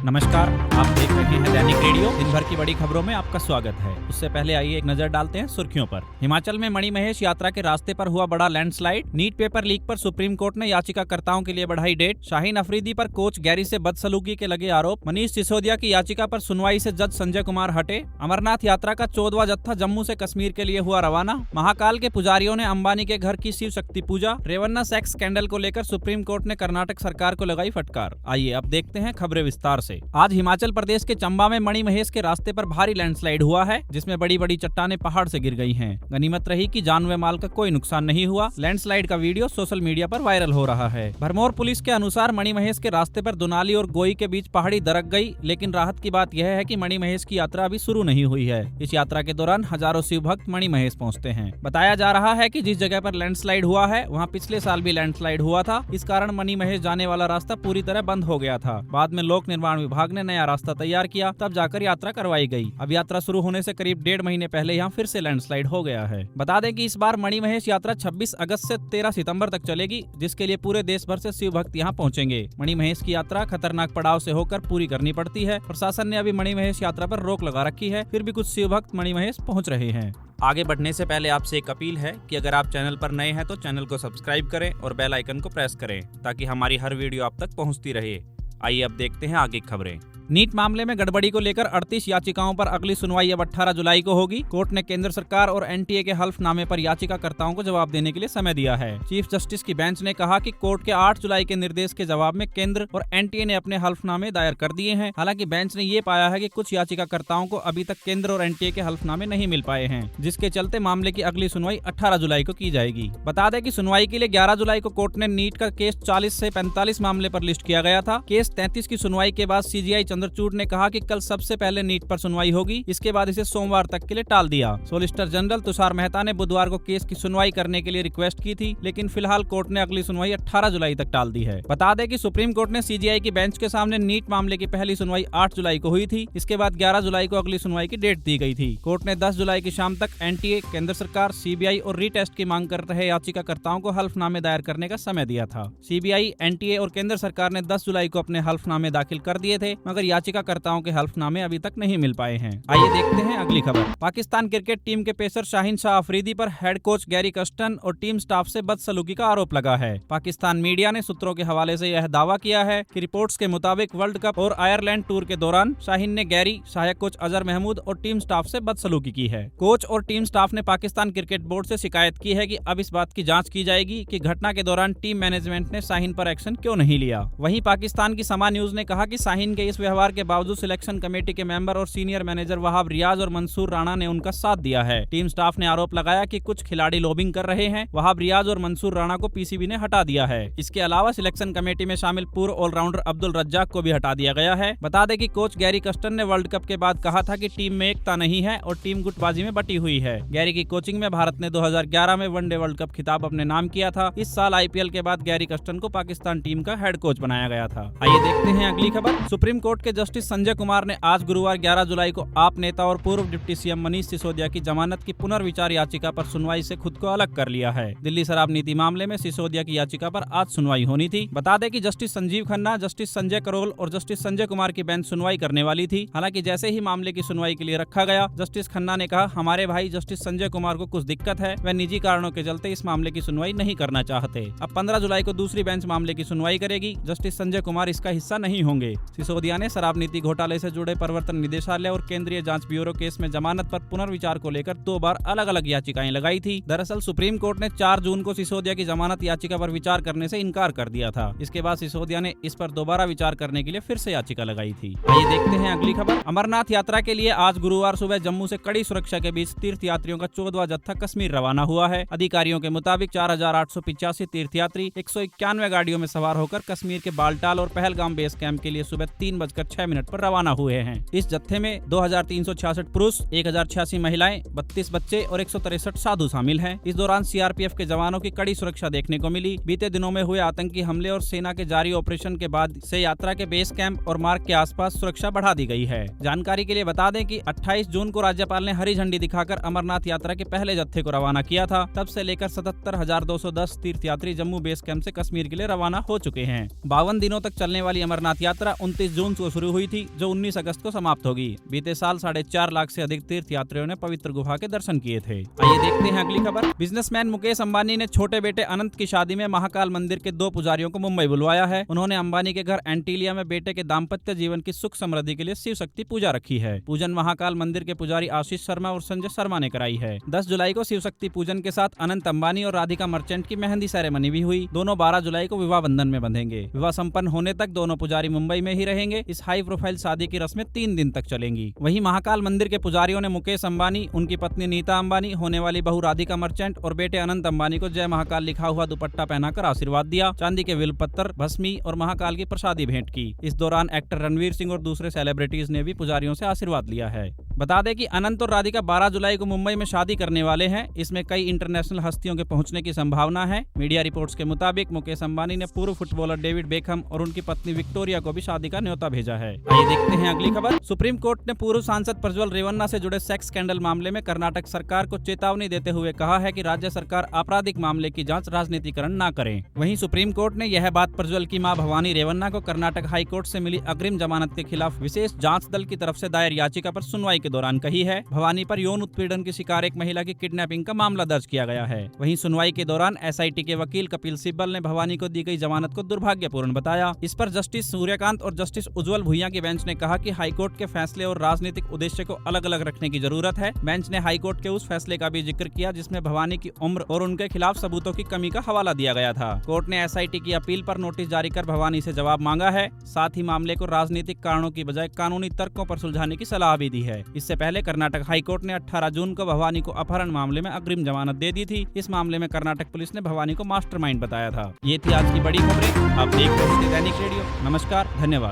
नमस्कार, आप देख रहे हैं दैनिक रेडियो। दिन भर की बड़ी खबरों में आपका स्वागत है। उससे पहले आइए एक नजर डालते हैं सुर्खियों पर। हिमाचल में मणिमहेश यात्रा के रास्ते पर हुआ बड़ा लैंडस्लाइड। नीट पेपर लीक पर सुप्रीम कोर्ट ने याचिकाकर्ताओं के लिए बढ़ाई डेट। शाहीन अफरीदी पर कोच गैरी से बदसलूकी के लगे आरोप। मनीष सिसोदिया की याचिका पर सुनवाई से जज संजय कुमार हटे। अमरनाथ यात्रा का 14वां जत्था जम्मू से कश्मीर के लिए हुआ रवाना। महाकाल के पुजारियों ने अंबानी के घर की शिव शक्ति पूजा। रेवन्ना सेक्स स्कैंडल को लेकर सुप्रीम कोर्ट ने कर्नाटक सरकार को लगाई फटकार। आइए अब देखते हैं खबरें विस्तार से। आज हिमाचल प्रदेश के चंबा में मणिमहेश के रास्ते पर भारी लैंडस्लाइड हुआ है, जिसमें बड़ी बड़ी चट्टानें पहाड़ से गिर गई हैं। गनीमत रही कि जान व माल का कोई नुकसान नहीं हुआ। लैंडस्लाइड का वीडियो सोशल मीडिया पर वायरल हो रहा है। भरमौर पुलिस के अनुसार मणिमहेश के रास्ते पर दुनाली और गोई के बीच पहाड़ी दरक गई, लेकिन राहत की बात यह है कि मणिमहेश की यात्रा अभी शुरू नहीं हुई है। इस यात्रा के दौरान हजारों शिव भक्त मणिमहेश पहुंचते हैं। बताया जा रहा है कि जिस जगह पर लैंडस्लाइड हुआ है वहां पिछले साल भी लैंडस्लाइड हुआ था। इस कारण मणिमहेश जाने वाला रास्ता पूरी तरह बंद हो गया था। बाद में लोक निर्माण विभाग ने नया रास्ता तैयार किया, तब जाकर यात्रा करवाई गई। अब यात्रा शुरू होने से करीब 1.5 महीने पहले यहाँ फिर से लैंडस्लाइड हो गया है। बता दें कि इस बार मणिमहेश यात्रा 26 अगस्त से 13 सितंबर तक चलेगी, जिसके लिए पूरे देश भर से शिव भक्त यहाँ पहुँचेंगे। मणिमहेश की यात्रा खतरनाक पड़ाव से होकर पूरी करनी पड़ती है। प्रशासन ने अभी मणिमहेश यात्रा पर रोक लगा रखी है, फिर भी कुछ शिव भक्त मणिमहेश पहुँच रहे हैं। आगे बढ़ने से पहले आपसे एक अपील है कि अगर आप चैनल पर नए हैं तो चैनल को सब्सक्राइब करें और बेल आइकन को प्रेस करें, ताकि हमारी हर वीडियो आप तक पहुंचती रहे। आइए अब देखते हैं आगे की खबरें। नीट मामले में गड़बड़ी को लेकर 38 याचिकाओं पर अगली सुनवाई अब 18 जुलाई को होगी। कोर्ट ने केंद्र सरकार और एनटीए के हल्फनामे पर याचिकाकर्ताओं को जवाब देने के लिए समय दिया है। चीफ जस्टिस की बेंच ने कहा कि कोर्ट के 8 जुलाई के निर्देश के जवाब में केंद्र और एनटीए ने अपने हल्फनामे दायर कर दिए हैं। हालांकि बेंच ने ये पाया है कि कुछ याचिकाकर्ताओं को अभी तक केंद्र और एनटीए के हल्फनामे नहीं मिल पाए हैं, जिसके चलते मामले की अगली सुनवाई 18 जुलाई को की जाएगी। बता दें कि सुनवाई के लिए 11 जुलाई को कोर्ट ने नीट का केस 40 से 45 मामले पर लिस्ट किया गया था। केस 33 की सुनवाई के बाद सीजीआई चंद्रचूड़ ने कहा कि कल सबसे पहले नीट पर सुनवाई होगी। इसके बाद इसे सोमवार तक के लिए टाल दिया। सोलिसिटर जनरल तुषार मेहता ने बुधवार को केस की सुनवाई करने के लिए रिक्वेस्ट की थी, लेकिन फिलहाल कोर्ट ने अगली सुनवाई 18 जुलाई तक टाल दी है। बता दें कि सुप्रीम कोर्ट ने सीजीआई की बेंच के सामने नीट मामले की पहली सुनवाई 8 जुलाई को हुई थी। इसके बाद 11 जुलाई को अगली सुनवाई की डेट दी गई थी। कोर्ट ने 10 जुलाई की शाम तक एनटीए, केंद्र सरकार, सीबीआई और रीटेस्ट की मांग कर रहे याचिकाकर्ताओं को हल्फनामे दायर करने का समय दिया था। सीबीआई, एनटीए और केंद्र सरकार ने 10 जुलाई को अपने हल्फनामे दाखिल कर दिए थे, मगर याचिकाकर्ताओं के हल्फनामे अभी तक नहीं मिल पाए हैं। आइए देखते हैं अगली खबर। पाकिस्तान क्रिकेट टीम के पेसर शाहीन शाह अफरीदी पर हेड कोच गैरी कस्टन और टीम स्टाफ से बदसलूकी का आरोप लगा है। पाकिस्तान मीडिया ने सूत्रों के हवाले से यह दावा किया है कि रिपोर्ट्स के मुताबिक वर्ल्ड कप और आयरलैंड टूर के दौरान शाहीन ने गैरी, सहायक कोच अजहर महमूद और टीम स्टाफ से बदसलूकी की है। कोच और टीम स्टाफ ने पाकिस्तान क्रिकेट बोर्ड से शिकायत की है कि अब इस बात की जाँच की जाएगी कि घटना के दौरान टीम मैनेजमेंट ने शाहीन पर एक्शन क्यों नहीं लिया। वहीं पाकिस्तान की समा न्यूज ने कहा कि शाहीन के इस व्यवहार के बावजूद सिलेक्शन कमेटी के मेंबर और सीनियर मैनेजर वहाब रियाज और मंसूर राणा ने उनका साथ दिया है। टीम स्टाफ ने आरोप लगाया कि कुछ खिलाड़ी लॉबिंग कर रहे हैं। वहाब रियाज और मंसूर राणा को पीसीबी ने हटा दिया है। इसके अलावा सिलेक्शन कमेटी में शामिल पूर्व ऑलराउंडर अब्दुल रज्जाक को भी हटा दिया गया है। बता दें कि कोच गैरी कस्टन ने वर्ल्ड कप के बाद कहा था कि टीम में एकता नहीं है और टीम गुटबाजी में बटी हुई है। गैरी की कोचिंग में भारत ने 2011 में वनडे वर्ल्ड कप खिताब अपने नाम किया था। इस साल आईपीएल के बाद गैरी कस्टन को पाकिस्तान टीम का हेड कोच बनाया गया था। आइए देखते हैं अगली खबर। सुप्रीम कोर्ट के जस्टिस संजय कुमार ने आज गुरुवार 11 जुलाई को आप नेता और पूर्व डिप्टी सीएम मनीष सिसोदिया की जमानत की पुनर्विचार याचिका पर सुनवाई से खुद को अलग कर लिया है। दिल्ली शराब नीति मामले में सिसोदिया की याचिका पर आज सुनवाई होनी थी। बता दें कि जस्टिस संजीव खन्ना, जस्टिस संजय करोल और जस्टिस संजय कुमार की बेंच सुनवाई करने वाली थी। हालांकि जैसे ही मामले की सुनवाई के लिए रखा गया, जस्टिस खन्ना ने कहा, हमारे भाई जस्टिस संजय कुमार को कुछ दिक्कत है, वह निजी कारणों के चलते इस मामले की सुनवाई नहीं करना चाहते। अब 15 जुलाई को दूसरी बेंच मामले की सुनवाई करेगी। जस्टिस संजय कुमार इसका हिस्सा नहीं होंगे। सिसोदिया ने शराब नीति घोटाले से जुड़े प्रवर्तन निदेशालय और केंद्रीय जांच ब्यूरो केस में जमानत पर पुनर्विचार को लेकर 2 बार अलग अलग याचिकाएं लगाई थी। दरअसल सुप्रीम कोर्ट ने 4 जून को सिसोदिया की जमानत याचिका पर विचार करने से इनकार कर दिया था। इसके बाद सिसोदिया ने इस पर दोबारा विचार करने के लिए फिर से याचिका लगाई थी। आइए देखते हैं अगली खबर। अमरनाथ यात्रा के लिए आज गुरुवार सुबह जम्मू से कड़ी सुरक्षा के बीच तीर्थ यात्रियों का 14वां जत्था कश्मीर रवाना हुआ है। अधिकारियों के मुताबिक 4885 तीर्थयात्री 191 गाड़ियों में सवार होकर कश्मीर के बालटाल और पहलगाम बेस कैंप के लिए सुबह 3:06 पर रवाना हुए हैं। इस जत्थे में 2366 पुरुष, 1086 महिलाएं, 32 बच्चे और 163 साधु शामिल हैं। इस दौरान सीआरपीएफ के जवानों की कड़ी सुरक्षा देखने को मिली। बीते दिनों में हुए आतंकी हमले और सेना के जारी ऑपरेशन के बाद से यात्रा के बेस कैंप और मार्ग के आसपास सुरक्षा बढ़ा दी गई है। जानकारी के लिए बता दें कि 28 जून को राज्यपाल ने हरी झंडी दिखाकर अमरनाथ यात्रा के पहले जत्थे को रवाना किया था। तब से लेकर 77,210 तीर्थयात्री जम्मू बेस कैंप से कश्मीर के लिए रवाना हो चुके हैं। 52 दिनों तक चलने वाली अमरनाथ यात्रा 29 जून को शुरू हुई थी, जो 19 अगस्त को समाप्त होगी। बीते साल 4.5 लाख से अधिक तीर्थ यात्रियों ने पवित्र गुफा के दर्शन किए थे। आइए देखते हैं अगली खबर। बिजनेसमैन मुकेश अंबानी ने छोटे बेटे अनंत की शादी में महाकाल मंदिर के 2 पुजारियों को मुंबई बुलवाया है। उन्होंने अंबानी के घर एंटीलिया में बेटे के दाम्पत्य जीवन की सुख समृद्धि के लिए शिव शक्ति पूजा रखी है। पूजन महाकाल मंदिर के पुजारी आशीष शर्मा और संजय शर्मा ने कराई है। 10 जुलाई को शिव शक्ति पूजन के साथ अनंत अंबानी और राधिका मर्चेंट की मेहंदी सेरेमनी भी हुई। दोनों 12 जुलाई को विवाह बंधन में बंधेंगे। विवाह संपन्न होने तक दोनों पुजारी मुंबई में ही रहेंगे। इस हाई प्रोफाइल शादी की रस्में 3 दिन तक चलेंगी। वहीं महाकाल मंदिर के पुजारियों ने मुकेश अंबानी, उनकी पत्नी नीता अंबानी, होने वाली बहू राधिका मर्चेंट और बेटे अनंत अंबानी को जय महाकाल लिखा हुआ दुपट्टा पहनाकर आशीर्वाद दिया। चांदी के बिल्व पत्थर, भस्मी और महाकाल की प्रसादी भेंट की। इस दौरान एक्टर रणवीर सिंह और दूसरे सेलिब्रिटीज ने भी पुजारियों से आशीर्वाद लिया है। बता दें कि अनंत और राधिका 12 जुलाई को मुंबई में शादी करने वाले हैं। इसमें कई इंटरनेशनल हस्तियों के पहुंचने की संभावना है। मीडिया रिपोर्ट्स के मुताबिक मुकेश अंबानी ने पूर्व फुटबॉलर डेविड बेकहम और उनकी पत्नी विक्टोरिया को भी शादी का न्योता भेजा है। आइए देखते हैं अगली खबर। सुप्रीम कोर्ट ने पूर्व सांसद प्रज्वल रेवन्ना से जुड़े सेक्स स्कैंडल मामले में कर्नाटक सरकार को चेतावनी देते हुए कहा है कि राज्य सरकार आपराधिक मामले की जांच राजनीतिकरण न करे। वहीं सुप्रीम कोर्ट ने यह बात प्रज्वल की मां भवानी रेवन्ना को कर्नाटक हाई कोर्ट से मिली अग्रिम जमानत के खिलाफ विशेष जांच दल की तरफ से दायर याचिका पर सुनवाई के दौरान कही है। भवानी पर यौन उत्पीड़न की शिकार एक महिला की किडनैपिंग का मामला दर्ज किया गया है। वहीं सुनवाई के दौरान एसआईटी के वकील कपिल सिब्बल ने भवानी को दी गई जमानत को दुर्भाग्यपूर्ण बताया। इस पर जस्टिस सूर्यकांत और जस्टिस उज्जवल भुइयां की बेंच ने कहा कि हाईकोर्ट के फैसले और राजनीतिक उद्देश्य को अलग अलग रखने की जरूरत है। बेंच ने हाईकोर्ट के उस फैसले का भी जिक्र किया जिसमें भवानी की उम्र और उनके खिलाफ सबूतों की कमी का हवाला दिया गया था। कोर्ट ने एसआईटी की अपील पर नोटिस जारी कर भवानी से जवाब मांगा है। साथ ही मामले को राजनीतिक कारणों की बजाय कानूनी तर्कों पर सुलझाने की सलाह भी दी है। इससे पहले कर्नाटक हाईकोर्ट ने 18 जून को भवानी को अपहरण मामले में अग्रिम जमानत दे दी थी। इस मामले में कर्नाटक पुलिस ने भवानी को मास्टरमाइंड बताया था। ये थी आज की बड़ी खबरें। आप देख रहे थे दैनिक रेडियो। नमस्कार, धन्यवाद।